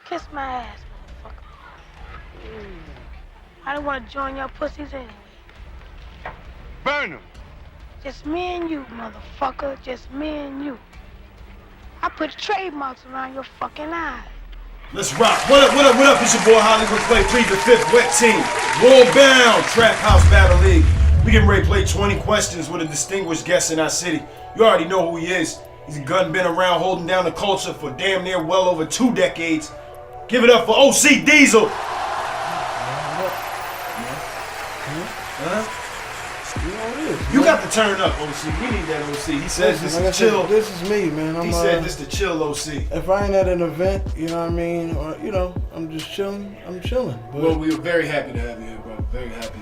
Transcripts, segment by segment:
Kiss my ass, motherfucker. I don't want to join your pussies anyway. Burn them. Just me and you, motherfucker. Just me and you. I put trademarks around your fucking eyes. Let's rock. What up, what up, what up? It's your boy Hollywood Clay, plead the fifth, wet team. War bound, Trap House Battle League. We getting ready to play 20 questions with a distinguished guest in our city. You already know who he is. He's a gun been around holding down the culture for damn near well over 2 decades. Give it up for OC Diesel. You got to turn up, OC. We need that OC. He says this is chill. This is me, man. He said this to chill, OC. If I ain't at an event, you know what I mean, or I'm just chilling. I'm chilling. But well, we are very happy to have you here, bro. Very happy.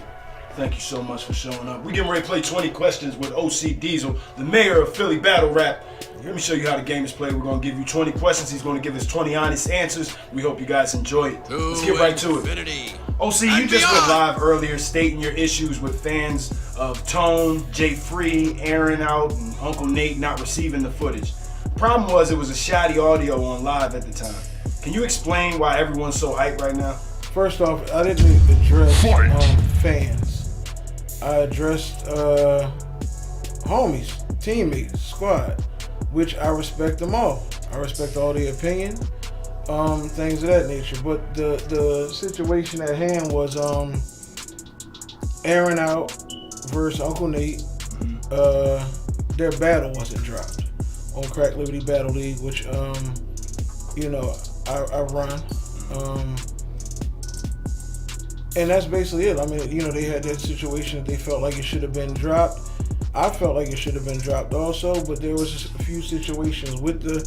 Thank you so much for showing up. We're getting ready to play 20 questions with OC Diesel, the mayor of Philly Battle Rap. Let me show you how the game is played. We're going to give you 20 questions. He's going to give us 20 honest answers. We hope you guys enjoy it. Let's get right to it. OC, you just went live earlier stating your issues with fans of Tone, Jay Free, Aaron out, and Uncle Nate not receiving the footage. Problem was it was a shoddy audio on live at the time. Can you explain why everyone's so hyped right now? First off, I didn't address fans. I addressed homies, teammates, squad, which I respect them all. I respect all their opinion, things of that nature. But the situation at hand was Aaron out versus Uncle Nate. Their battle wasn't dropped on Crack Liberty Battle League, which I run. And that's basically it. I mean, they had that situation that they felt like it should have been dropped. I felt like it should have been dropped also, but there was just a few situations with the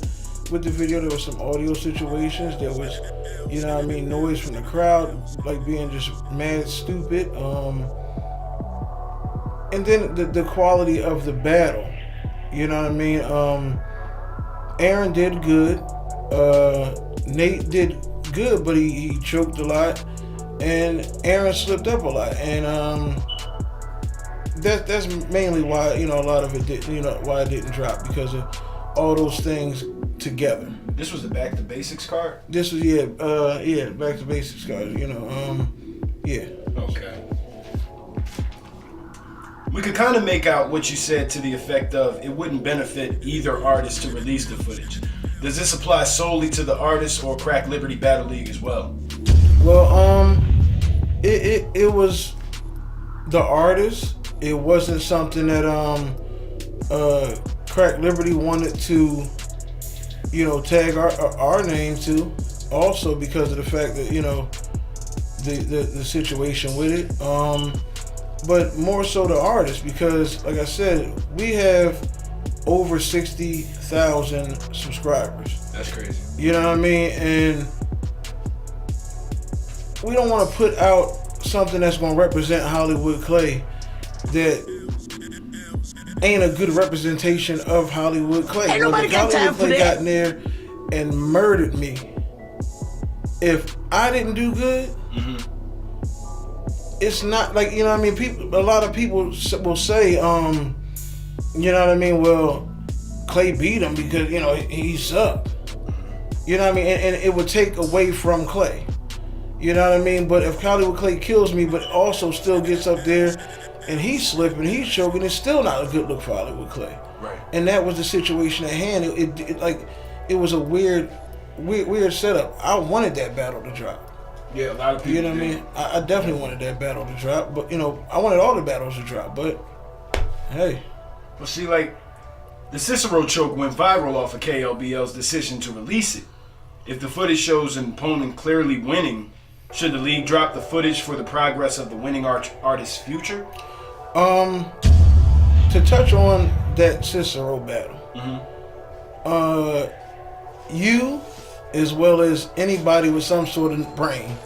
video. There was some audio situations. There was, noise from the crowd, like being just mad stupid. And then the quality of the battle. You know what I mean? Aaron did good. Nate did good, but he choked a lot. And Aaron slipped up a lot, and that's mainly why a lot of it did, why it didn't drop, because of all those things together. This was the Back to Basics card? This was Back to Basics card. Yeah. Okay. We could kind of make out what you said to the effect of it wouldn't benefit either artist to release the footage. Does this apply solely to the artist or Crack Liberty Battle League as well? Well, it was the artist. It wasn't something that Crack Liberty wanted to, tag our name to. Also because of the fact that the situation with it. But more so the artist, because like I said, we have over 60,000 subscribers. That's crazy. You know what I mean? And we don't want to put out something that's going to represent Hollywood Clay that ain't a good representation of Hollywood Clay. Ain't nobody got time for that. Got in there and murdered me. If I didn't do good, it's not like, a lot of people will say, well, Clay beat him because, he sucked. You know what I mean? And it would take away from Clay. You know what I mean? But if Hollywood Clay kills me, but also still gets up there and he's slipping, he's choking, it's still not a good look for Hollywood Clay. Right. And that was the situation at hand. It was a weird setup. I wanted that battle to drop. Yeah, a lot of people. You know what I mean? I definitely wanted that battle to drop, but I wanted all the battles to drop. But hey. Well, see, like the Cicero choke went viral off of KLBL's decision to release it. If the footage shows an opponent clearly winning, should the league drop the footage for the progress of the winning artist's future? To touch on that Cicero battle, you, as well as anybody with some sort of brain,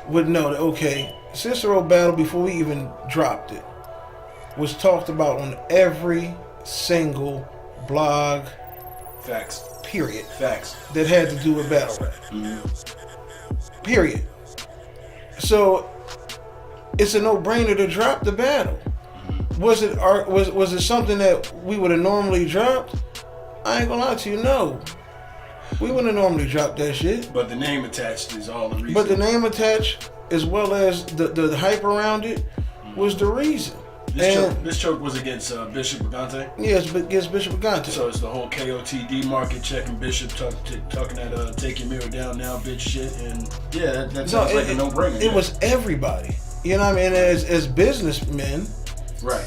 would know that, okay, Cicero battle, before we even dropped it, was talked about on every single blog. Facts. Period. Facts. That had to do with battle rap. Period. So it's a no-brainer to drop the battle. Was it something that we would have normally dropped? I ain't gonna lie to you, no. We wouldn't normally drop that shit. But the name attached is all the reason. But the name attached, as well as the hype around it, was the reason. This choke was against Bishop Agante? Yes, but against Bishop Agante. So it's the whole KOTD market checking Bishop talking that take your mirror down now, bitch shit. And yeah, that sounds like a no-brainer. It was everybody. You know what I mean? As businessmen, right.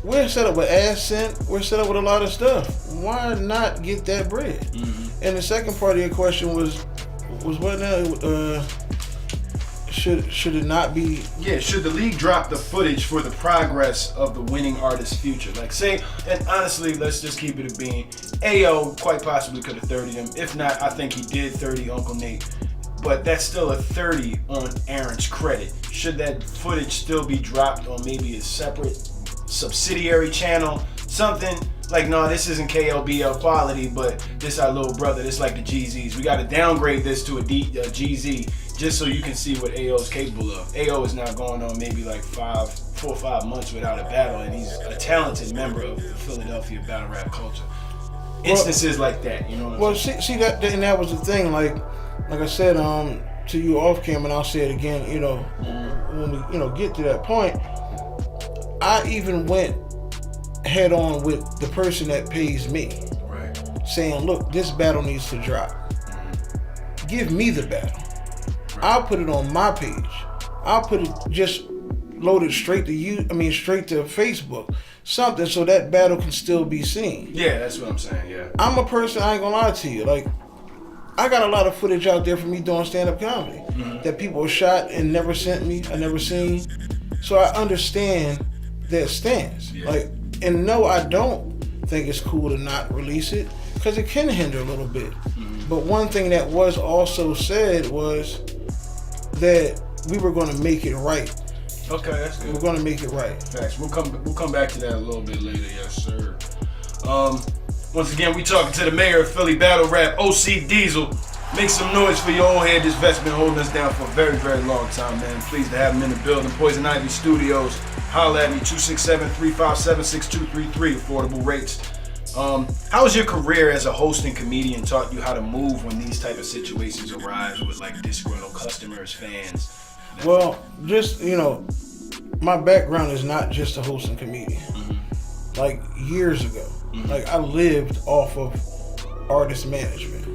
We're set up with AdSense. We're set up with a lot of stuff. Why not get that bread? Mm-hmm. And the second part of your question was what now? Should it not be? Yeah, should the league drop the footage for the progress of the winning artist's future? Like, say, and honestly, let's just keep it a bean. AO quite possibly could have 30'd him. If not, I think he did 30 Uncle Nate. But that's still a 30 on Aaron's credit. Should that footage still be dropped on maybe a separate subsidiary channel? Something like, no, this isn't KLBL quality, but this our little brother. This like the GZs. We got to downgrade this to a GZ just so you can see what AO is capable of. AO is now going on maybe like 4 or 5 months without a battle, and he's a talented member of the Philadelphia battle rap culture. Instances like that, you know what I'm saying? See that, and that was the thing. Like I said, to you off camera, and I'll say it again. You know, when we get to that point, I even went head on with the person that pays me, right? Saying, look, this battle needs to drop. Give me the battle. I'll put it on my page. I'll put it just loaded straight to you. I mean, straight to Facebook. Something so that battle can still be seen. Yeah, that's what I'm saying. Yeah. I'm a person. I ain't gonna lie to you. Like, I got a lot of footage out there for me doing stand-up comedy that people shot and never sent me. I never seen. So I understand that stance. Yeah. Like, and no, I don't think it's cool to not release it because it can hinder a little bit. But one thing that was also said was that we were going to make it right. Okay, that's good. We're going to make it right. Facts. We'll come back to that a little bit later. Yes, sir. Once again, we talking to the mayor of Philly battle rap, OC Diesel. Make some noise for your old head. This vet's been holding us down for a very, very long time, man. Pleased to have him in the building. Poison Ivy Studios. Holla at me, 267-357-6233. Affordable rates. How has your career as a hosting comedian taught you how to move when these type of situations arise with like disgruntled customers, fans? Well, just, my background is not just a hosting comedian. Like years ago, like I lived off of artist management.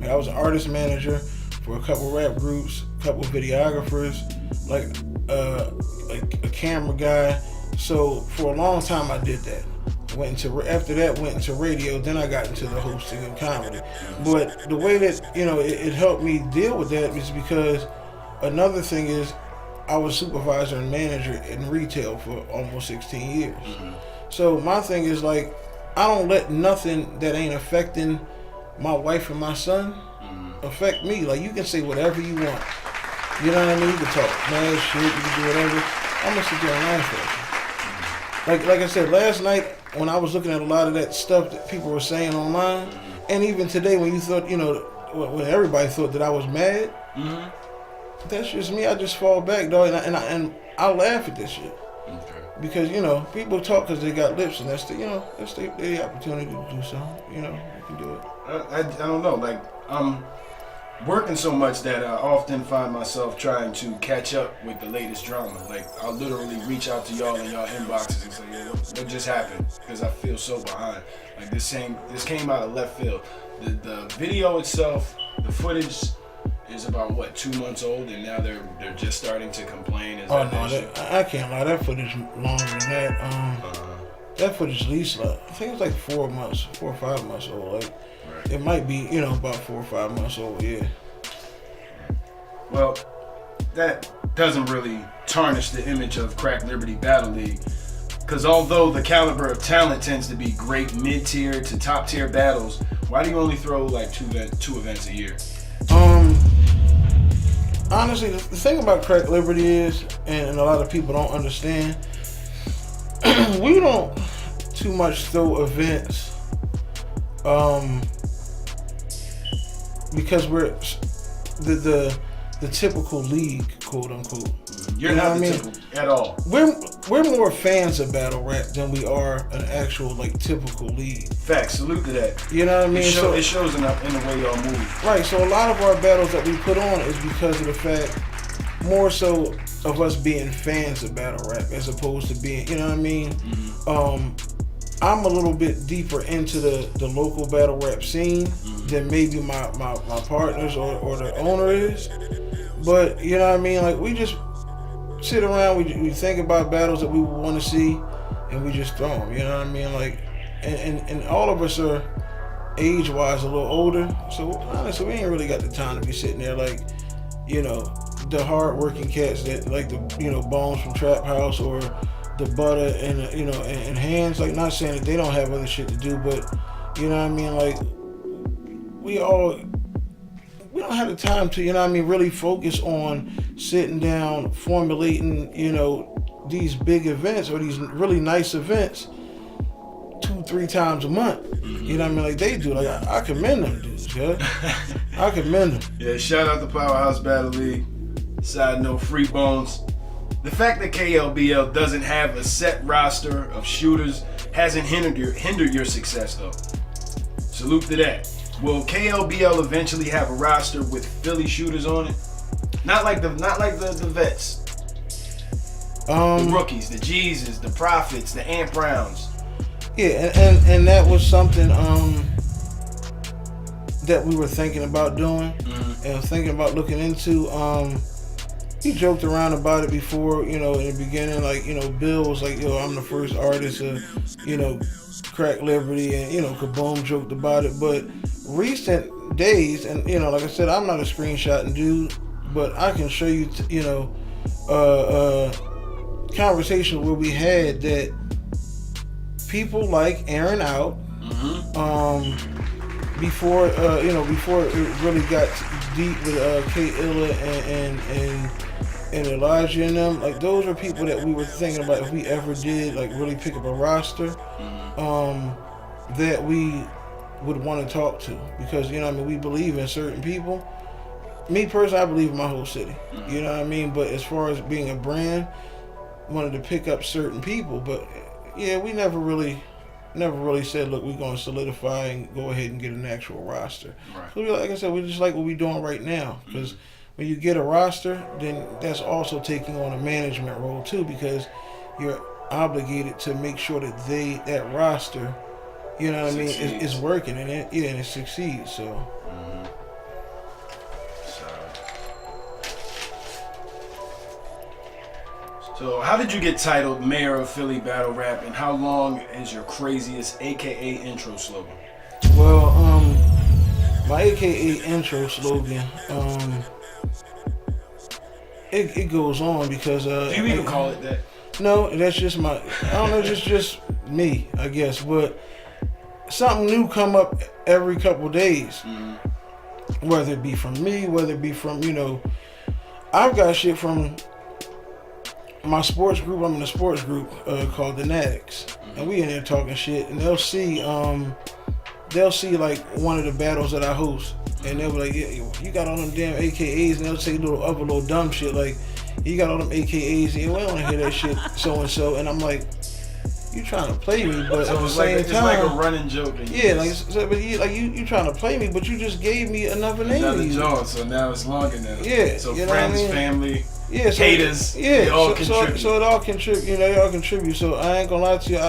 Like, I was an artist manager for a couple rap groups, a couple videographers, like a camera guy. So for a long time I did that. After that went into radio, then I got into the hosting and comedy. But the way that, it helped me deal with that is because another thing is I was supervisor and manager in retail for almost 16 years. So my thing is like, I don't let nothing that ain't affecting my wife and my son affect me. Like, you can say whatever you want. You know what I mean? You can talk mad shit, you can do whatever. I'm gonna sit there and laugh at you. Like I said, last night when I was looking at a lot of that stuff that people were saying online, and even today when you thought, when everybody thought that I was mad, that's just me. I just fall back, dog, and I laugh at this shit. Because, people talk because they got lips, and that's their opportunity to do something. You can do it. I don't know. Like, I'm working so much that I often find myself trying to catch up with the latest drama. Like, I'll literally reach out to y'all in y'all inboxes and say, what just happened? Because I feel so behind. Like, this came out of left field. The video itself, the footage is about 2 months old, and now they're just starting to complain. I can't lie. That footage longer than that. That footage at least I think it's like 4 or 5 months old. Like, it might be about 4 or 5 months old. Yeah. Well, that doesn't really tarnish the image of Crack Liberty Battle League, because although the caliber of talent tends to be great mid-tier to top-tier battles, why do you only throw like two events a year? Honestly, the thing about Crack Liberty is, and a lot of people don't understand, we don't too much throw events because we're the the typical league, quote unquote. You're not the typical at all. We're more fans of battle rap than we are an actual like typical league. Facts. Salute to that. You know what I mean? It shows in the way y'all move. Right. So a lot of our battles that we put on is because of the fact, more so of us being fans of battle rap as opposed to being, you know what I mean? I'm a little bit deeper into the local battle rap scene than maybe my partners or the owner is. But, you know what I mean? Like, we just sit around, we think about battles that we want to see, and we just throw them, you know what I mean? Like, and all of us are age-wise a little older, so honestly, we ain't really got the time to be sitting there like, you know, the hard-working cats that like the, you know, Bones from Trap House or the Butter and you know and Hands. Like, not saying that they don't have other shit to do, but you know what I mean. Like, we don't have the time to, you know what I mean, really focus on sitting down, formulating, you know, these big events or these really nice events 2-3 times a month. You know what I mean? Like they do. Like I commend them dudes, yeah. I commend them. Yeah, shout out to Powerhouse Battle League. Side note, free Bones. The fact that KLBL doesn't have a set roster of shooters hasn't hindered your success though. Salute to that. Will KLBL eventually have a roster with Philly shooters on it? Not like the vets. The rookies, the Jesus, the Prophets, the Ant Browns. Yeah, and that was something that we were thinking about doing and thinking about looking into. He joked around about it before, you know, in the beginning, like, you know, Bill was like, yo, I'm the first artist to, you know, crack Liberty, and, you know, Kaboom joked about it. But recent days, and, you know, like I said, I'm not a screenshotting dude, but I can show you, you know, conversations where we had that people like Aaron Out, before it really got deep with K Illa and Elijah and them, like those are people that we were thinking about if we ever did like really pick up a roster, that we would want to talk to, because, you know what I mean, we believe in certain people. Me personally, I believe in my whole city. You know what I mean? But as far as being a brand, wanted to pick up certain people, but yeah, we never really said, look, we're going to solidify and go ahead and get an actual roster. Right. So like I said, we just like what we're doing right now, because when you get a roster, then that's also taking on a management role too, because you're obligated to make sure that that roster, you know what I mean, is working and it succeeds. So. So how did you get titled Mayor of Philly Battle Rap, and how long is your craziest AKA intro slogan? Well, my AKA intro slogan, it goes on because do you even call it that? No, that's just I don't know, just me, I guess. But something new come up every couple days, whether it be from me, whether it be from, you know, I've got shit from my sports group. I'm in a sports group called the Natics, and we in there talking shit, and they'll see like one of the battles that I host, and they'll be like, yeah, you got all them damn AKAs, and they'll say little dumb shit like, you got all them AKAs, and we don't want to hear that shit so and so, and I'm like, you trying to play me, but so at the same time, it's like a running joke. Yeah, like you trying to play me, but you just gave me another name. Another joke, so now it's longer now. Yeah, so you know friends, what I mean? family. Yeah, so, haters, they all contribute. So it all contribute. You know, they all contribute. So I ain't gonna lie to you,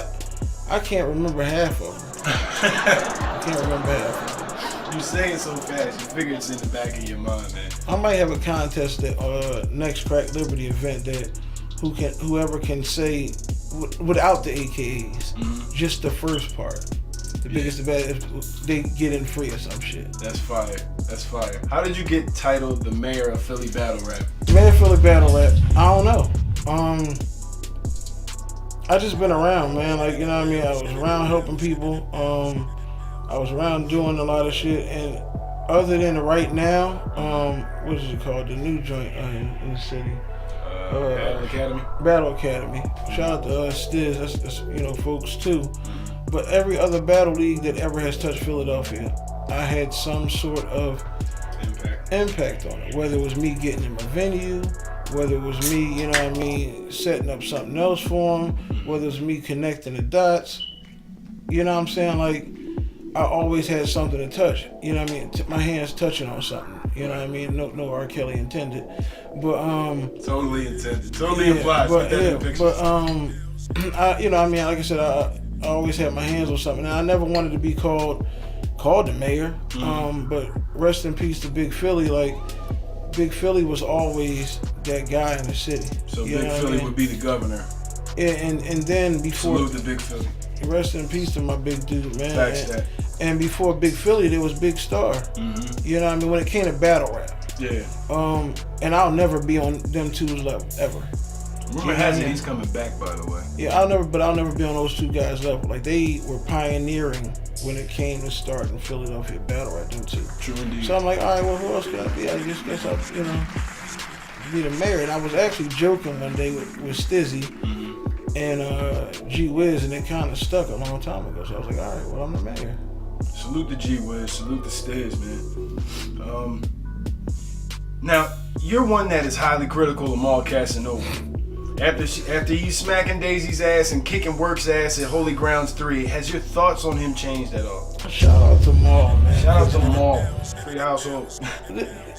I can't remember half of them. I can't remember half of them. You say it so fast, you figure it's in the back of your mind, man. I might have a contest at next Crack Liberty event that whoever can say without the AKAs, just the first part. The biggest, the best, they get in free or some shit. That's fire. That's fire. How did you get titled the Mayor of Philly Battle Rap? Mayor of Philly Battle Rap, I don't know. I just been around, man. Like, you know what I mean? I was around helping people. I was around doing a lot of shit. And other than right now, what is it called? The new joint in the city. Battle Academy. Battle Academy. Shout out to Stiz. That's you know, folks too. But every other battle league that ever has touched Philadelphia, I had some sort of impact on it. Whether it was me getting him a venue, whether it was me, you know what I mean, setting up something else for him, whether it was me connecting the dots. You know what I'm saying? Like, I always had something to touch. You know what I mean? My hands touching on something. You know what I mean? No R. Kelly intended. But, Totally intended. Totally implied. But, I, you know what I mean? Like I said, I always had my hands on something. And I never wanted to be called the mayor. But rest in peace to Big Philly. Like, Big Philly was always that guy in the city. So Big Philly would be the governor. Yeah, and then before... Salute to Big Philly. Rest in peace to my big dude, man. Facts that. And before Big Philly, there was Big Star. You know what I mean? When it came to battle rap. Yeah. And I'll never be on them two's level, ever. Rumor has it he's coming back, by the way. Yeah, I'll never be on those two guys' level. Like, they were pioneering when it came to starting Philadelphia battle rap, them two. True indeed. So I'm like, all right, well, who else can I be? I guess I'll, you know, be the mayor. And I was actually joking one day with Stizzy and G Wiz, and it kind of stuck a long time ago. So I was like, all right, well, I'm the mayor. Salute to G Wiz, salute to Stiz, man. Now, you're one that is highly critical of Maul Casanova. After he's smacking Daisy's ass and kicking Work's ass at Holy Grounds 3, has your thoughts on him changed at all? Shout out to Maul, man. Shout out to Maul. Free household.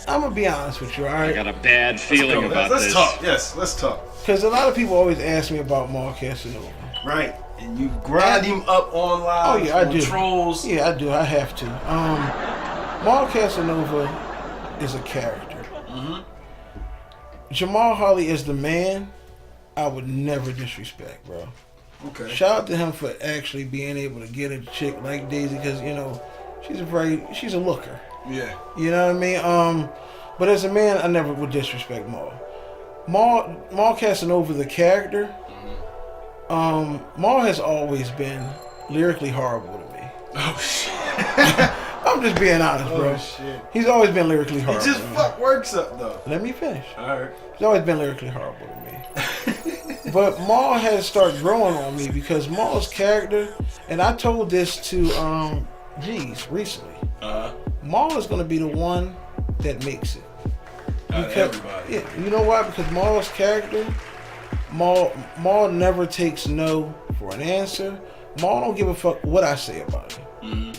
I'm going to be honest with you, all right? I got a bad feeling about this. this. Let's talk. Yes, let's talk. Because a lot of people always ask me about Maul Casanova. Right. And you grind him up online. Oh, yeah, I do. Trolls. Yeah, I do. I have to. Maul Casanova is a character. Jamal Harley is the man I would never disrespect, bro. Okay. Shout out to him for actually being able to get a chick like Daisy, because, you know, she's a looker. Yeah. You know what I mean? But as a man, I never would disrespect Maul. Maul Casanova, the character, Maul has always been lyrically horrible to me. Oh, shit. I'm just being honest, bro. Oh, shit. He's always been lyrically He horrible. just fuck Works up, though. Let me finish. All right. He's always been lyrically horrible to me. But Maul has started growing on me because Maul's character, and I told this to G's recently. Maul is going to be the one that makes it. Everybody. Yeah, you know why? Because Maul's character, Maul never takes no for an answer. Maul don't give a fuck what I say about him.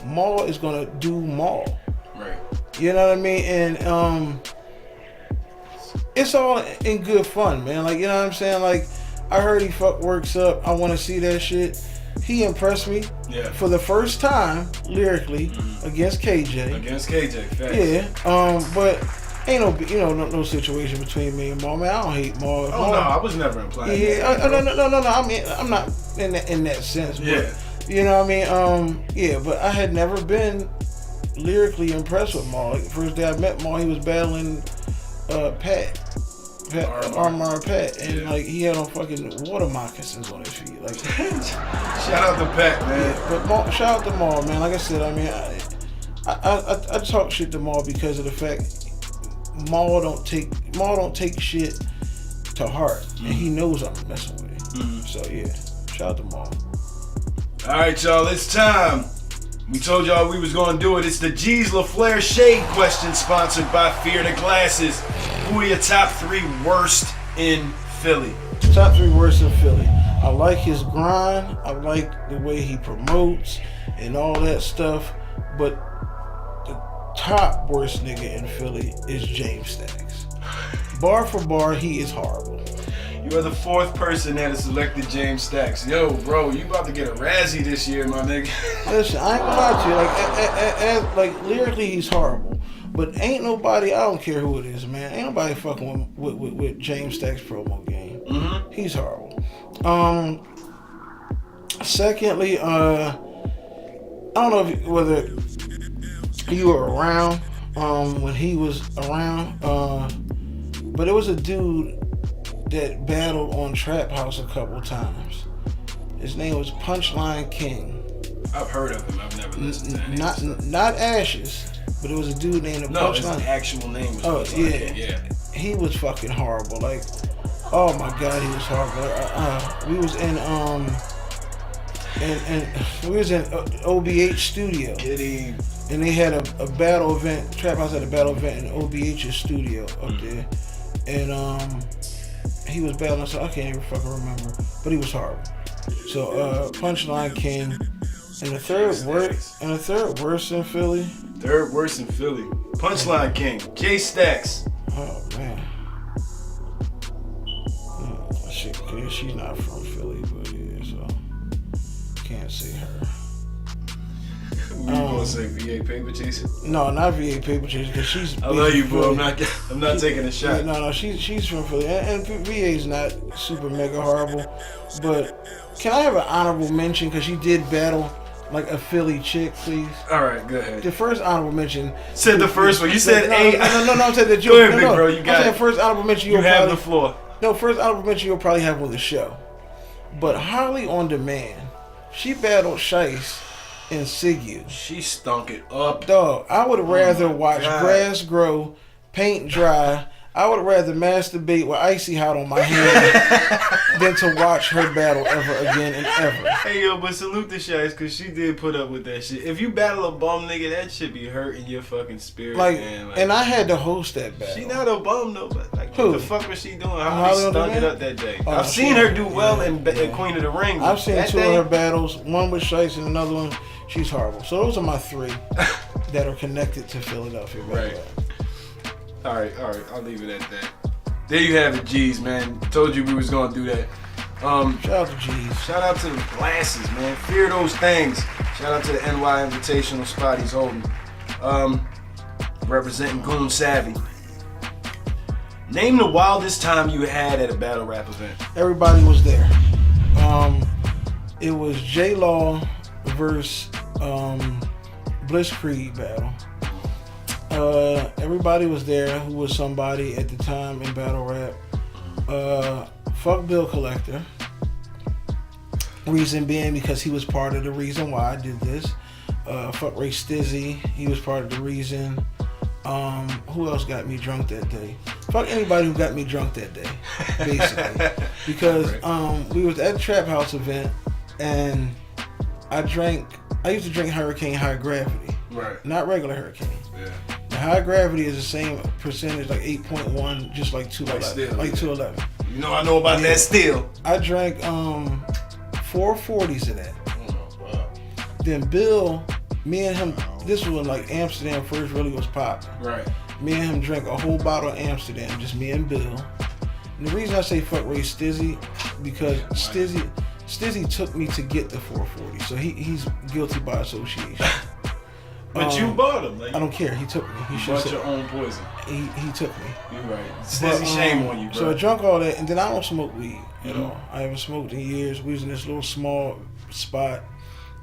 Maul is gonna do Maul. Right. You know what I mean? And it's all in good fun, man. Like, you know what I'm saying? Like, I heard he fuck Works up. I want to see that shit. He impressed me for the first time lyrically against KJ. Against KJ, facts. Yeah. But ain't no situation between me and Maul, man. I don't hate Maul. Oh, no, I was never implying that. No. I mean, I'm not in that sense. But, yeah. You know what I mean? Yeah, but I had never been lyrically impressed with Maul. Like, the first day I met Maul, he was battling Armor Pat, and like, he had on fucking water moccasins on his feet. Like, shout out to Pat, man. Yeah, but shout out to Maul, man. Like I said, I mean, I talk shit to Maul because of the fact Maul don't take shit to heart, and he knows I'm messing with him. So yeah, shout out to Maul. All right, y'all, it's time. We told y'all we was gonna do it. It's the G's LaFleur Shade question, sponsored by Fear the Glasses. Who are your top 3 worst in Philly? Top 3 worst in Philly. I like his grind. I like the way he promotes and all that stuff. But the top worst nigga in Philly is James Stacks. Bar for bar, he is horrible. You are the 4th person that has selected James Stacks. Yo, bro, you about to get a Razzie this year, my nigga. Listen, I ain't gonna lie to you. Like lyrically, he's horrible. But ain't nobody, I don't care who it is, man. Ain't nobody fucking with James Stacks' promo game. He's horrible. Secondly, I don't know whether you were around when he was around, but it was a dude that battled on Trap House a couple times. His name was Punchline King. I've heard of him. I've never listened to him. Not Ashes, but it was a dude named Punchline. His actual name was Punchline. Yeah. He was fucking horrible. Like, oh my god, he was horrible. We was in OBH studio. Get him. and they had a battle event. Trap House had a battle event in OBH's studio up there, and he was battling. So I can't even fucking remember, but he was horrible. So Punchline King, and the third worst in Philly. Third worst in Philly. Punchline King. Jay Stacks. Oh man. Shit, yeah, she's not from Philly, but yeah, so can't say her. You gonna say VA Paper Chaser? No, not VA Paper Chaser, because she's. I love you, bro. I'm not taking a shot. No, she's from Philly, and VA's not super mega horrible, but can I have an honorable mention because she did battle like a Philly chick, please? All right, go ahead. The first honorable mention. Said the first one. You said A. No. I'm saying that you. Go ahead, big bro. You got it. First honorable mention. You have the floor. No, first honorable mention you'll probably have on the show. But Harley on Demand, she battled Shice and Sigu. She stunk it up. Dog, I would rather watch grass grow, paint dry. I would rather masturbate with icy hot on my hand than to watch her battle ever again and ever. Hey yo, but salute to Shice because she did put up with that shit. If you battle a bum nigga, that shit be hurting your fucking spirit, man. Like, and I had to host that battle. She not a bum though, but like, who? What the fuck was she doing? How she stunk it up that day? Oh, I've seen her do well in Queen of the Ring. I've seen two of her battles. One with Shice and another one, she's horrible. So those are my three that are connected to Philadelphia. Right. All right, I'll leave it at that. There you have it, G's, man. Told you we was gonna do that. Shout out to G's. Shout out to the glasses, man. Fear those things. Shout out to the NY Invitational spot he's holding. Representing Goon Savvy. Name the wildest time you had at a battle rap event. Everybody was there. It was J Law versus Blitzkrieg battle. Everybody was there who was somebody at the time in battle rap. Fuck Bill Collector. Reason being because he was part of the reason why I did this. Fuck Ray Stizzy. He was part of the reason. Who else got me drunk that day? Fuck anybody who got me drunk that day, basically. Because we was at the Trap House event and I used to drink Hurricane High Gravity. Right. Not regular Hurricane. Yeah. The High Gravity is the same percentage, like 8.1, just like 211. Like 211. You know I know about that still. I drank 440s of that. Oh, wow. Then Bill, me and him, this was when like Amsterdam first really was popping. Right. Me and him drank a whole bottle of Amsterdam, just me and Bill. And the reason I say fuck Ray Stizzy, because Stizzy took me to get the 440, so he's guilty by association. But you bought him. Like, I don't care. He took me. He bought your own poison. He took me. You're right. Stizzy, shame on you, bro. So I drunk all that, and then I don't smoke weed at all. I haven't smoked in years. We was in this little small spot,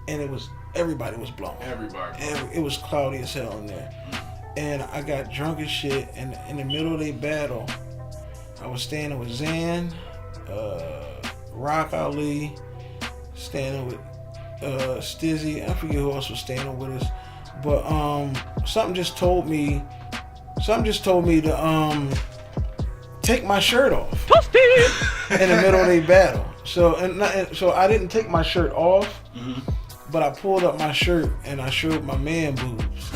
and everybody was blown. It was cloudy as hell in there. And I got drunk as shit, and in the middle of their battle, I was standing with Zan, Rock Ali, standing with Stizzy. I forget who else was standing with us. But something just told me to take my shirt off in the middle of their battle. So I didn't take my shirt off, but I pulled up my shirt and I showed my man boobs.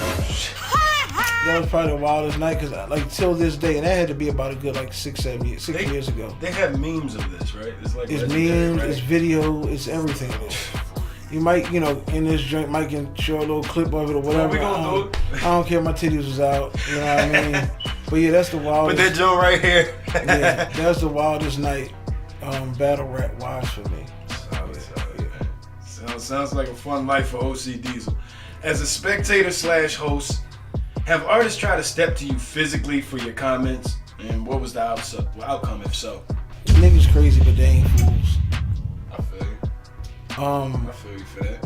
That was probably the wildest night because like till this day, and that had to be about a good like 6 years ago. They have memes of this, right? It's memes, right? It's video, it's everything. You might, in this joint, might can show a little clip of it or whatever. I don't care. My titties was out. You know what I mean? But yeah, that's the wildest. Put that joint right here. Yeah, that's the wildest night, battle rap wise for me. Solid. Sounds like a fun life for OC Diesel. As a spectator/host, have artists tried to step to you physically for your comments? And what was the outcome, if so? Niggas crazy, but they ain't fools. I feel you. I feel you for that.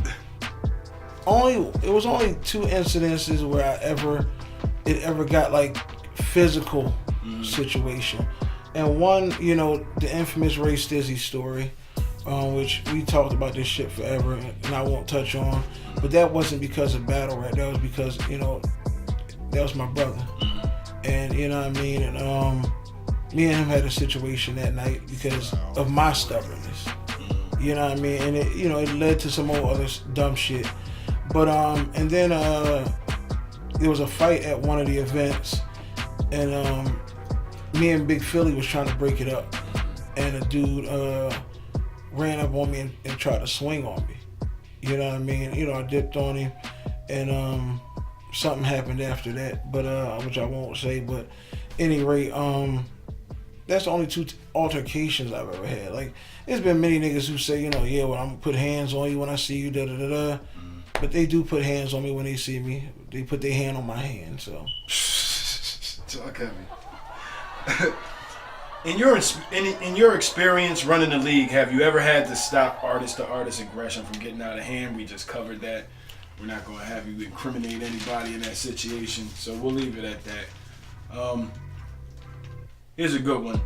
It was only 2 incidences where it ever got like physical situation, and one, the infamous Ray Stizzy story, which we talked about this shit forever, and I won't touch on, but that wasn't because of battle rap. That was because that was my brother, and you know what I mean, and me and him had a situation that night because of my stubbornness. You know what I mean? And it led to some more other dumb shit. But and then there was a fight at one of the events, and me and Big Philly was trying to break it up, and a dude ran up on me and tried to swing on me. You know what I mean? You know, I dipped on him, and something happened after that, but which I won't say. But any rate, that's the only two altercations I've ever had. Like, there's been many niggas who say, you know, yeah, well, I'm gonna put hands on you when I see you, da da da da. But they do put hands on me when they see me. They put their hand on my hand, so. Talk at me. In your experience running the league, have you ever had to stop artist-to-artist aggression from getting out of hand? We just covered that. We're not going to have you incriminate anybody in that situation, so we'll leave it at that. Here's a good one.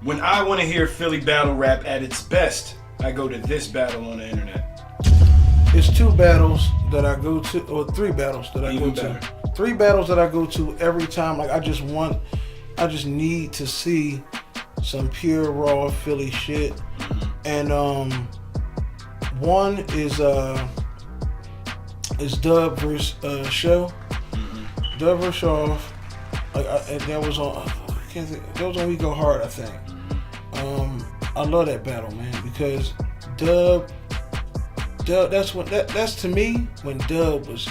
When I want to hear Philly battle rap at its best, I go to this battle on the internet. It's 2 battles that I go to, or 3 battles that I Even go better. to. 3 battles that I go to every time. Like, I just need to see some pure raw Philly shit. And one is Dub versus Show. Dub versus Shaw. Like, that was on. I can't think. That was on We Go Hard, I think. I love that battle, man, because Dub. That's to me when Dub was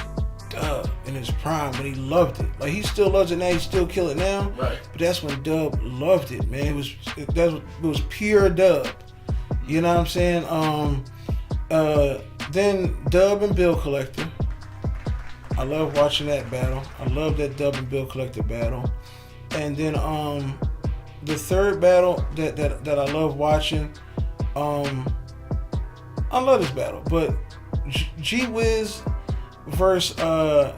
Dub in his prime, when he loved it. Like, he still loves it now, he still kill it now. Right. But that's when Dub loved it, man. It was pure Dub. You know what I'm saying? Then Dub and Bill Collector. I love watching that battle. I love that Dub and Bill Collector battle. And then the third battle that I love watching, I love this battle, but G-Wiz versus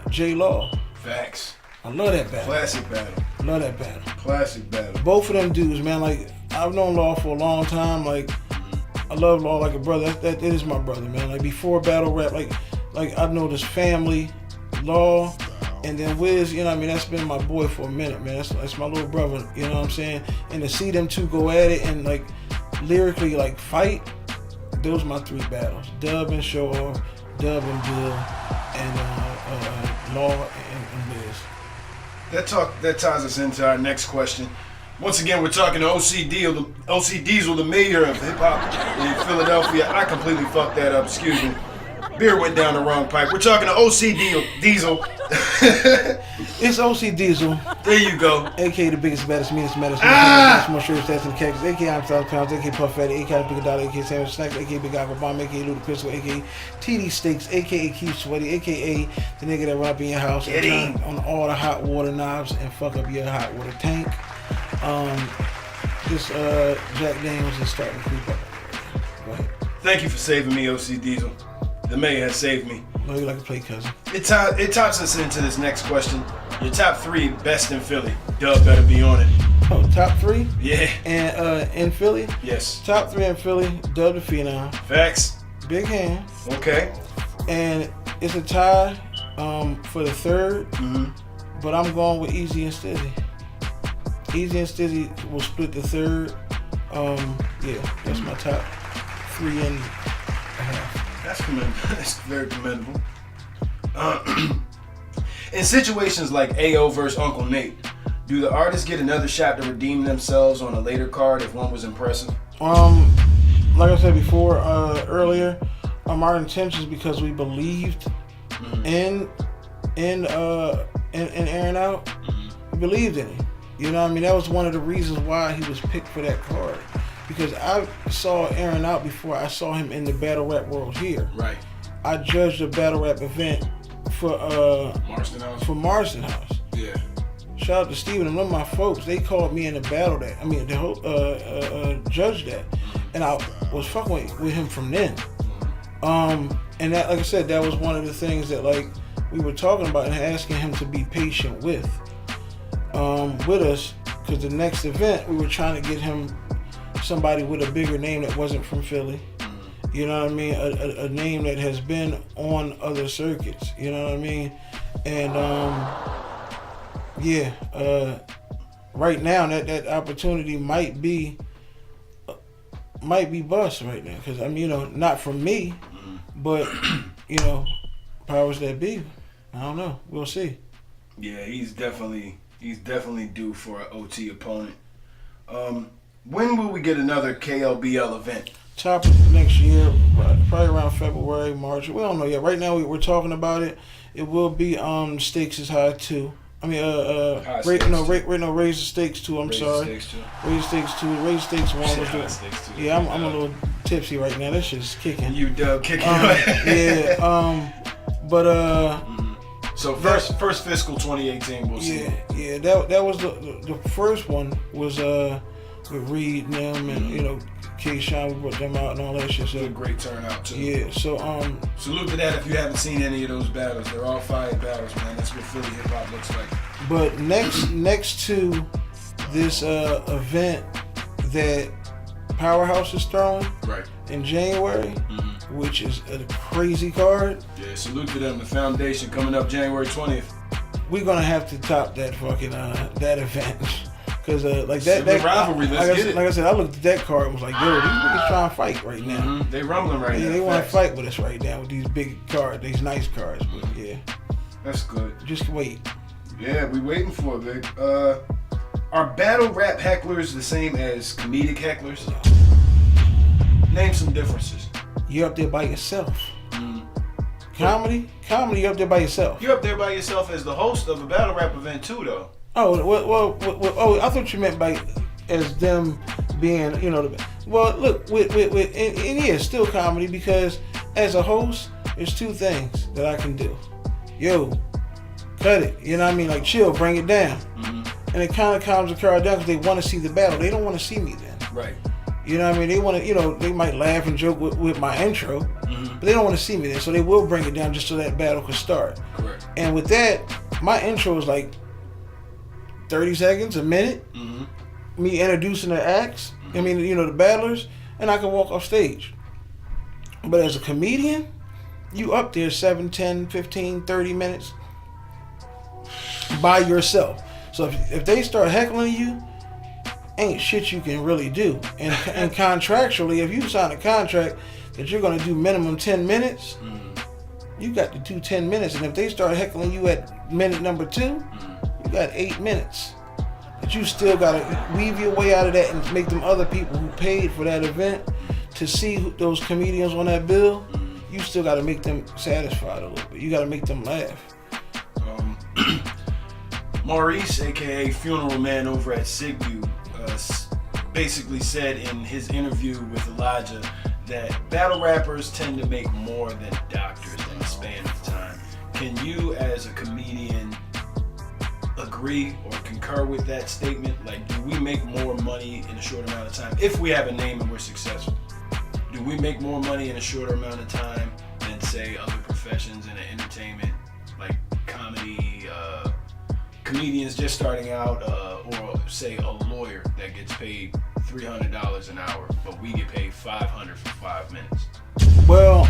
J Law. Facts. I love that battle. Classic battle. Love that battle. Classic battle. Both of them dudes, man. Like, I've known Law for a long time. Like, I love Law like a brother. That is my brother, man. Like, before battle rap, like I've known his family, Law, and then Wiz. You know what I mean? That's been my boy for a minute, man. That's my little brother. You know what I'm saying? And to see them two go at it and like lyrically like fight. Those are my 3 battles: Dub and Shaw, Dub and Bill, and Law and Wiz. That ties us into our next question. Once again, we're talking to OC Diesel, the mayor of hip hop in Philadelphia. I completely fucked that up. Excuse me. Beer went down the wrong pipe. We're talking to OC Diesel. It's OC Diesel. There you go. A.K.A. the biggest, baddest, meanest, maddest, more shirts, stats, and cakes. A.K.A. I'm South Pounds. A.K.A. Puff Fatty. A.K.A. Big Dollar. A.K.A. Sandwich Snack. A.K.A. Big Aqua Bomb. A.K.A. Ludacris. A.K.A. TD Steaks. A.K.A. Keep Sweaty. A.K.A. the nigga that run up in your house and turn on all the hot water knobs and fuck up your hot water tank. This Jack Daniels is starting to creep up. Go ahead. Thank you for saving me, OC Diesel. The mayor has saved me. No, you like to play cousin. It tops us into this next question. Your top 3 best in Philly. Dub better be on it. Oh, top 3? Yeah. And in Philly? Yes. Top 3 in Philly, Dub the Phenom. Facts. Big Hand. Okay. And it's a tie for the third, but I'm going with Easy and Stizzy. Easy and Stizzy will split the third. Yeah, that's my top 3 and a half. That's commendable. That's very commendable. In situations like AO versus Uncle Nate, do the artists get another shot to redeem themselves on a later card if one was impressive? Like I said before, earlier, our intentions, because we believed in airing out, we believed in him. You know what I mean? That was one of the reasons why he was picked for that card. Because I saw Aaron out before I saw him in the battle rap world here. Right. I judged a battle rap event for Marston House. Yeah. Shout out to Steven and one of my folks. They called me in the battle that. I mean, the whole judge that, and I was fucking with him from then. And that, like I said, that was one of the things that like we were talking about and asking him to be patient with us, because the next event we were trying to get him somebody with a bigger name that wasn't from Philly. You know what I mean? A name that has been on other circuits. You know what I mean? And right now that opportunity might be bust right now, because I mean, you know, not from me, but you know, powers that be. I don't know. We'll see. Yeah, he's definitely due for an OT opponent. When will we get another KLBL event? Top next year, probably around February, March. We don't know yet. Right now, we're talking about it. It will be stakes is high too. I mean, raise the stakes too. I'm sorry. Raise the stakes too. Raise the stakes one was the. Yeah, I'm a little tipsy right now. That shit's kicking. You dub kicking. Yeah. But So first fiscal 2018, we'll see. Yeah. That was the first one was with Reed and them and K-Shine, we brought them out and all that shit. So a great turnout too. Yeah. So salute to that if you haven't seen any of those battles. They're all fire battles, man. That's what Philly hip hop looks like. But next to this event that Powerhouse is throwing in January, which is a crazy card. Yeah, salute to them. The Foundation coming up January 20th. We're gonna have to top that fucking that event. Cause that rivalry, get it. Like I said, I looked at that card and was like, yo, these niggas trying to fight right now. They rumbling right now. Yeah, they want to fight with us right now with these big cards, these nice cards. But yeah, that's good. Just wait. Yeah, we waiting for it, Vic. Are battle rap hecklers the same as comedic hecklers? Name some differences. You're up there by yourself. Comedy, you're up there by yourself. You're up there by yourself as the host of a battle rap event too, though. Oh, well, I thought you meant by as them being, well, look, with and yeah, still comedy, because as a host, there's two things that I can do. Yo, cut it, you know what I mean? Like, chill, bring it down. And it kind of calms the crowd down because they want to see the battle. They don't want to see me then. Right. You know what I mean? They want to, they might laugh and joke with my intro, but they don't want to see me then. So they will bring it down just so that battle can start. Correct. And with that, my intro is like 30 seconds, a minute, me introducing the acts, the battlers, and I can walk off stage. But as a comedian, you up there 7, 10, 15, 30 minutes by yourself. So if they start heckling you, ain't shit you can really do. And contractually, if you sign a contract that you're going to do minimum 10 minutes, you got to do 10 minutes. And if they start heckling you at minute number 2, you got 8 minutes. But you still got to weave your way out of that and make them other people who paid for that event to see those comedians on that bill, you still got to make them satisfied a little bit. You got to make them laugh. Maurice, a.k.a. Funeral Man over at Sigview, basically said in his interview with Elijah that battle rappers tend to make more than doctors in the span of time. Can you, as a comedian, agree or concur with that statement? Like, do we make more money in a short amount of time if we have a name and we're successful? Do we make more money in a shorter amount of time than, say, other professions in the entertainment, like comedy, comedians just starting out, or say a lawyer that gets paid $300 an hour, but we get paid $500 for 5 minutes? Well,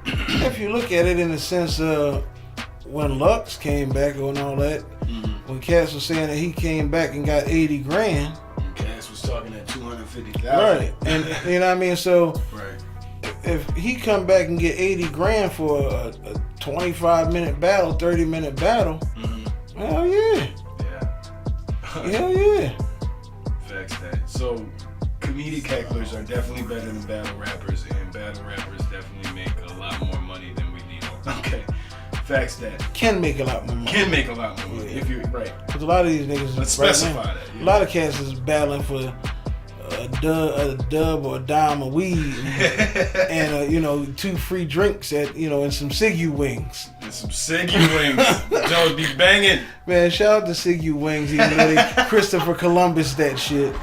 if you look at it in the sense of when Lux came back and all that, when Cass was saying that he came back and got 80 grand. Cass was talking at 250,000. Right, and you know what I mean? So right. If he come back and get 80 grand for a 25-minute battle, 30-minute battle, hell yeah. Hell yeah. Facts that. So comedic hecklers are definitely better than battle rappers, and battle rappers definitely make a lot more money than we need. Okay. Facts that. Can make a lot more money. Can make a lot more money, if you're right. Because a lot of these niggas... Let's specify that. Yeah. A lot of cats is battling for a dub or a dime of weed and 2 free drinks at and some Siggy wings. And some Siggy wings. Joe be banging. Man, shout out to Siggy wings, even though they Christopher Columbus that shit.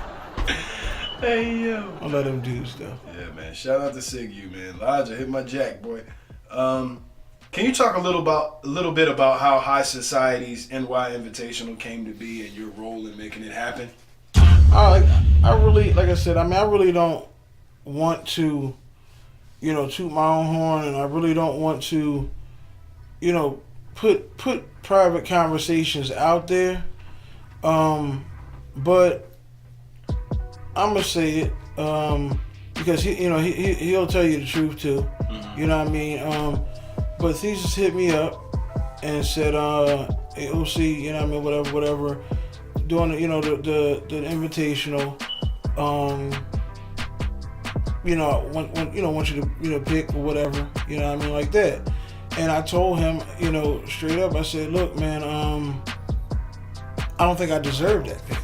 Hey yo. I love them dudes though. Yeah, man. Shout out to Siggy, man. Elijah, hit my jack, boy. Can you talk a little bit about how High Society's NY Invitational came to be and your role in making it happen? I really, like I said, I really don't want to, toot my own horn, and I really don't want to, put private conversations out there. But I'm gonna say it, because he'll tell you the truth too. You know what I mean? But Thesis hit me up and said, "Hey, OC, you know what I mean, whatever, doing the invitational, want you to pick or whatever, you know what I mean, like that." And I told him, straight up, I said, "Look, man, I don't think I deserve that pick.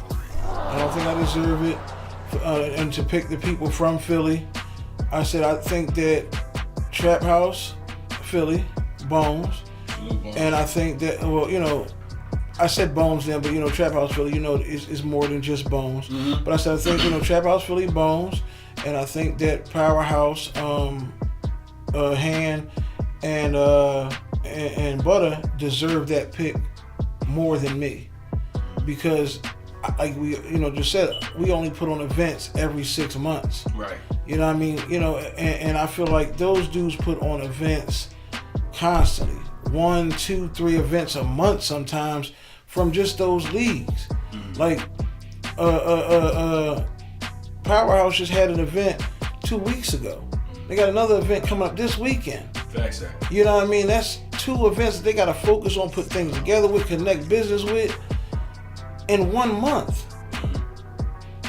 I don't think I deserve it, and to pick the people from Philly." I said, "I think that Trap House, Philly, Bones, and I think that, I said Bones then, but Trap House Philly, is more than just Bones." Mm-hmm. But I said, I think, Trap House Philly, Bones, and I think that Powerhouse, Hand, and Butter deserve that pick more than me, because, like we just said, we only put on events every 6 months. Right. You know what I mean? And I feel like those dudes put on events constantly. 1, 2, 3 events a month sometimes from just those leagues. Mm-hmm. Like Powerhouse just had an event 2 weeks ago. They got another event coming up this weekend. Facts that. You know what I mean? That's 2 events that they got to focus on, put things together with, connect business with in 1 month.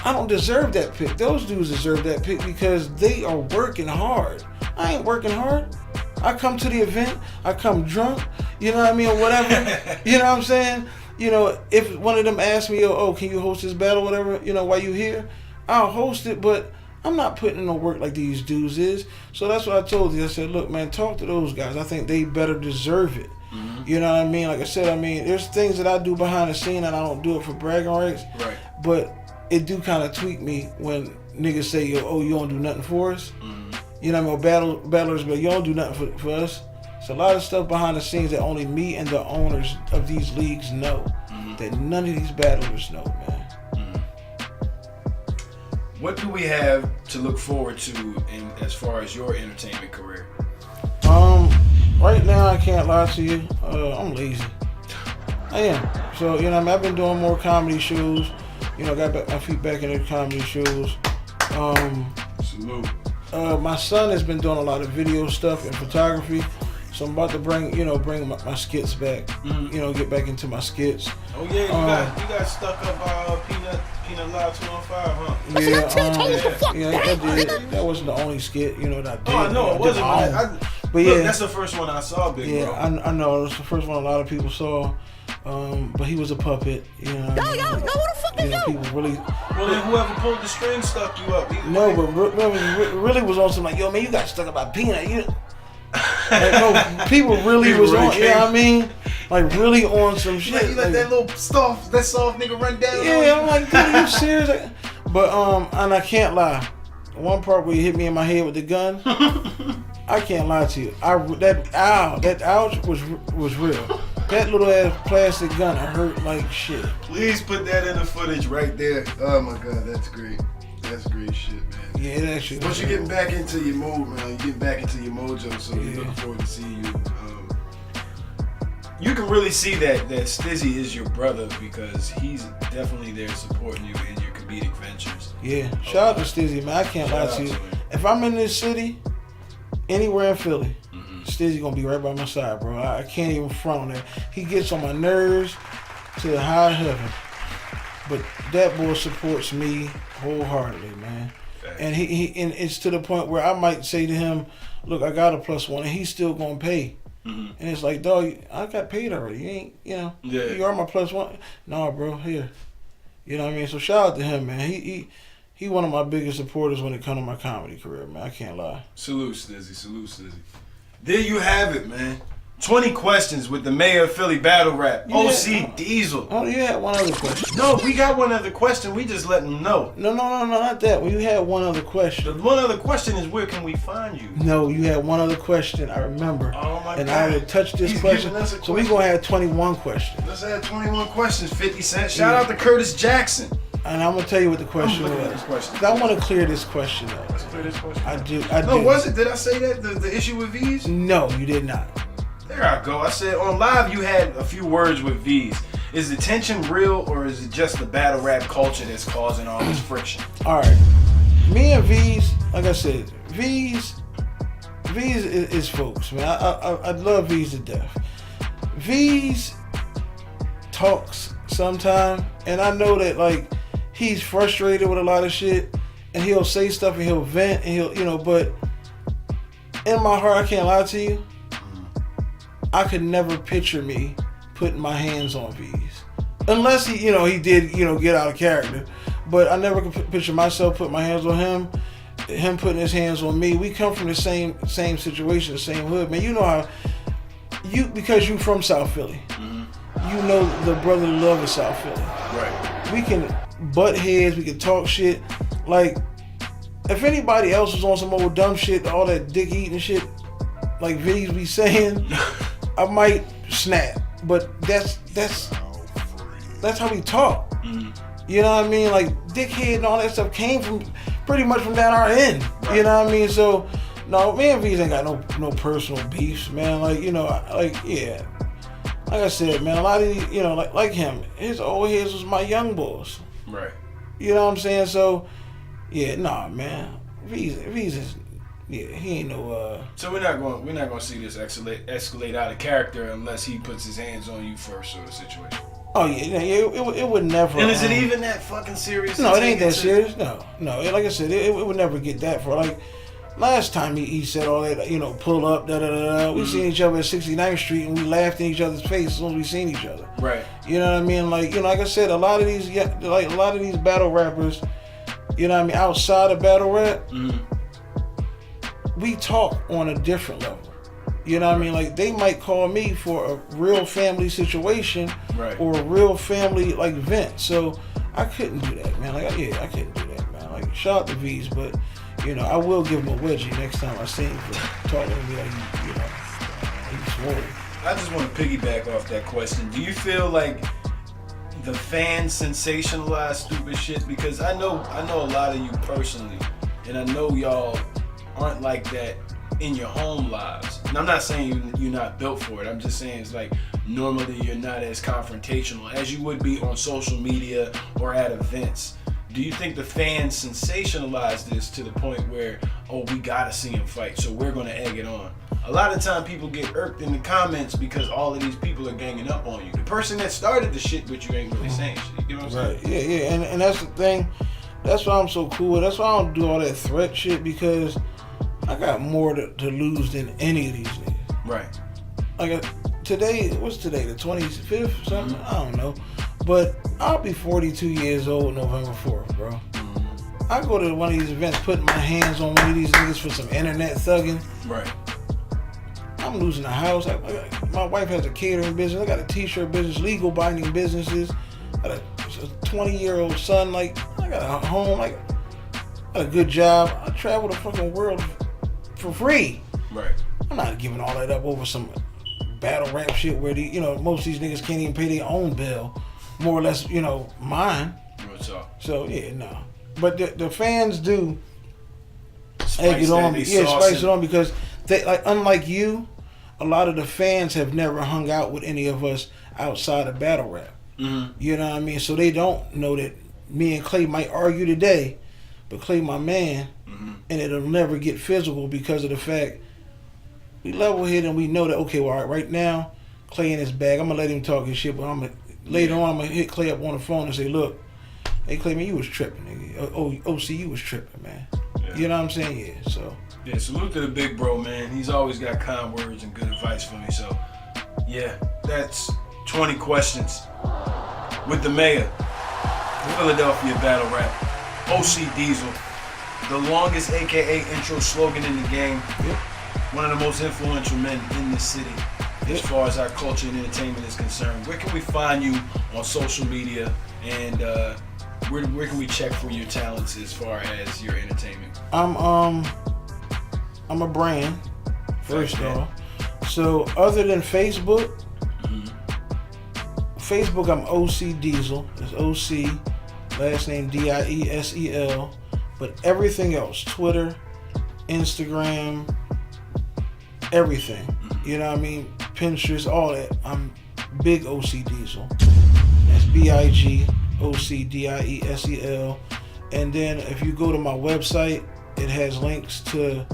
I don't deserve that pick. Those dudes deserve that pick because they are working hard. I ain't working hard. I come to the event, I come drunk, you know what I mean, or whatever. You know what I'm saying? If one of them asks me, can you host this battle, whatever, while you here, I'll host it, but I'm not putting in no work like these dudes is. So that's what I told you. I said, look, man, talk to those guys. I think they better deserve it. Mm-hmm. You know what I mean? Like I said, there's things that I do behind the scene and I don't do it for bragging rights. Right. But it do kind of tweak me when niggas say, you don't do nothing for us. Mm-hmm. You know what I mean? Battlers, but you don't do nothing for us. It's a lot of stuff behind the scenes that only me and the owners of these leagues know. Mm-hmm. That none of these battlers know, man. Mm-hmm. What do we have to look forward to as far as your entertainment career? Right now, I can't lie to you. I'm lazy. I am. So, I've been doing more comedy shows. Got my feet back in the comedy shows. Salute. My son has been doing a lot of video stuff and photography, so I'm about to bring my skits back. Mm-hmm. Get back into my skits. Oh yeah, you got stuck up Peanut Live 215, huh? Yeah, I did. That wasn't the only skit, that I did. Oh, no, it wasn't. But look, that's the first one I saw, big bro. Yeah, I know. It was the first one a lot of people saw. But he was a puppet, Yo, what the fuck is people really. Well, then whoever pulled the string stuck you up. Really was on some like, yo, man, you got stuck about Peanut. People really was on. Came. Yeah, I mean, like really on some shit. You let that soft nigga run down. Yeah, I'm like, dude, are you serious? But and I can't lie. One part where he hit me in my head with the gun, I can't lie to you. That ouch was real. That little ass plastic gun hurt like shit. Please put that in the footage right there. Oh my god, that's great. That's great shit, man. Yeah, that shit. But you're getting back into your mode, man. You're getting back into your mojo, so we're looking forward to seeing you. You can really see that Stizzy is your brother because he's definitely there supporting you in your comedic ventures. Yeah, shout out to Stizzy, man. I can't lie to you. If I'm in this city, anywhere in Philly, Stizzy gonna be right by my side, bro. I can't even front on that. He gets on my nerves to the high heaven, but that boy supports me wholeheartedly, man. Thanks. And and it's to the point where I might say to him, "Look, I got a +1," and he's still gonna pay. Mm-hmm. And it's like, dog, I got paid already. You ain't, you are my +1. No, bro, here. You know what I mean? So shout out to him, man. He one of my biggest supporters when it comes to my comedy career, man. I can't lie. Salute, Stizzy. There you have it, man. 20 questions with the mayor of Philly battle rap, OC Diesel. Oh, you had one other question. No, we got one other question. We just letting them know. No, not that. Well, you had one other question. The one other question is, where can we find you? No, you had one other question. I remember. Oh my and God. I would touch this question. So we're going to have 21 questions. Let's have 21 questions, 50 Cent. Shout out to Curtis Jackson. And I'm going to tell you what the question was. I want to clear this question up. Let's clear this question. I do. No, was it? Did I say that? The issue with V's? No, you did not. There I go. I said on live you had a few words with V's. Is the tension real or is it just the battle rap culture that's causing all this friction? All right. Me and V's, like I said, V's is folks, man. I love V's to death. V's talks sometime, and I know that like he's frustrated with a lot of shit, and he'll say stuff and he'll vent and he'll but in my heart, I can't lie to you, I could never picture me putting my hands on V's unless he did get out of character, but I never could picture myself putting my hands on him putting his hands on me. We come from the same situation, the same hood, man. You know how because you from South Philly. You know the brotherly love of South Philly. Right. We can butt heads, we can talk shit. Like, if anybody else was on some old dumb shit, all that dick eating shit, like V's be saying, I might snap. But that's how we talk. You know what I mean? Like, dickhead and all that stuff came from pretty much from down our end. Right. You know what I mean? So, no, me and V's ain't got no personal beefs, man. Like, yeah. Like I said, man, a lot of these, like him, his old heads was my young boys. Right. You know what I'm saying? So, yeah, nah, man. V's is, yeah, he ain't no. So we're not gonna see this escalate out of character unless he puts his hands on you first, sort of situation. Oh yeah, it would never. And is it even that fucking serious? No, it ain't that serious. No. Like I said, it would never get that far. Like. Last time he said all that, pull up, da-da-da-da. We seen each other at 69th Street and we laughed in each other's face as soon as we seen each other. Right. You know what I mean? Like, like I said, a lot of these battle rappers, outside of battle rap, we talk on a different level. You know what I mean? Like, they might call me for a real family situation or a real family, event. So, I couldn't do that, man. Like, I couldn't do that, man. Like, shout out to V's, but... I will give him a wedgie next time I see him for talking to me like he's swole. I just want to piggyback off that question. Do you feel like the fans sensationalize stupid shit? Because I know a lot of you personally, and I know y'all aren't like that in your home lives. And I'm not saying you're not built for it. I'm just saying it's like normally you're not as confrontational as you would be on social media or at events. Do you think the fans sensationalize this to the point where, we gotta see him fight, so we're gonna egg it on? A lot of time people get irked in the comments because all of these people are ganging up on you. The person that started the shit with you ain't really saying shit. You get what I'm saying? Yeah. And that's the thing. That's why I'm so cool with. That's why I don't do all that threat shit, because I got more to lose than any of these niggas. Right. Like today, what's today? The 25th or something? I don't know. But I'll be 42 years old November 4th, bro. I go to one of these events, putting my hands on one of these niggas for some internet thugging. Right. I'm losing a house. My wife has a catering business. I got a t-shirt business, legal binding businesses. I got a 20-year-old son. Like, I got a home. Like, I got a good job. I travel the fucking world for free. Right. I'm not giving all that up over some battle rap shit where most of these niggas can't even pay their own bill. More or less, mine. What's up? So, yeah, no. But the fans do egg it on. Spice it on, because they, unlike you, a lot of the fans have never hung out with any of us outside of battle rap. Mm-hmm. You know what I mean? So they don't know that me and Clay might argue today, but Clay my man, and it'll never get physical because of the fact we level head and we know that, okay, well, all right now, Clay in his bag, I'm going to let him talk his shit, but later on, I'm going to hit Clay up on the phone and say, look, hey, Clay, man, you was tripping, nigga. OC, you was tripping, man. Yeah. You know what I'm saying? Yeah, so. Yeah, salute to the big bro, man. He's always got kind words and good advice for me. So, yeah, that's 20 questions with the mayor, Philadelphia battle rap, OC Diesel, the longest AKA intro slogan in the game. Yep. One of the most influential men in the city. As far as our culture and entertainment is concerned. Where can we find you on social media, and where can we check for your talents as far as your entertainment? I'm a brand, first off. So other than Facebook, Facebook I'm OC Diesel. It's OC, last name Diesel. But everything else, Twitter, Instagram, everything. You know what I mean? Pinterest, all that. I'm big OC Diesel. That's BIG OC DIESEL. And then if you go to my website, it has links to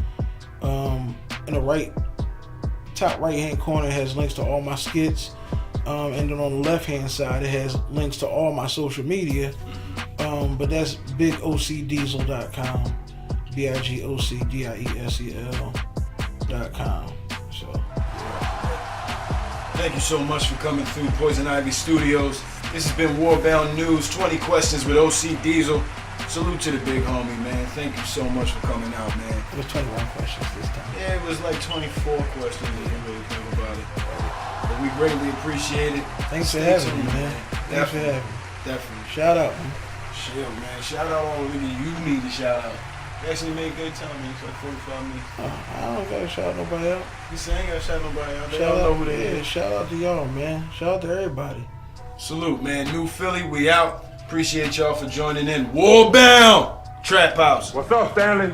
in the right top right-hand corner, it has links to all my skits. And then on the left-hand side, it has links to all my social media. But that's bigocdiesel.com. BIGOCDIESEL.com. So, Thank you so much for coming through Poison Ivy Studios. This has been Warbound News, 20 questions with OC Diesel. Salute to the big homie, man. Thank you so much for coming out, man. it was 21 questions this time. Yeah, it was like 24 questions if you really think about it. But we greatly appreciate it. Thanks for Stay having tuned, me, man. Thanks for having me. Definitely. Shout out, man. Chill, man. Shout out all of you. You need to shout out. You actually made good time, man. It's like 45 minutes. I don't gotta shout nobody out. You say I ain't gotta shout nobody out. They Shout all know out, who they yeah, is. shout out to y'all, man. Shout out to everybody. Salute, man. New Philly, we out. Appreciate y'all for joining in. Warbound Trap House. What's up, Stanley?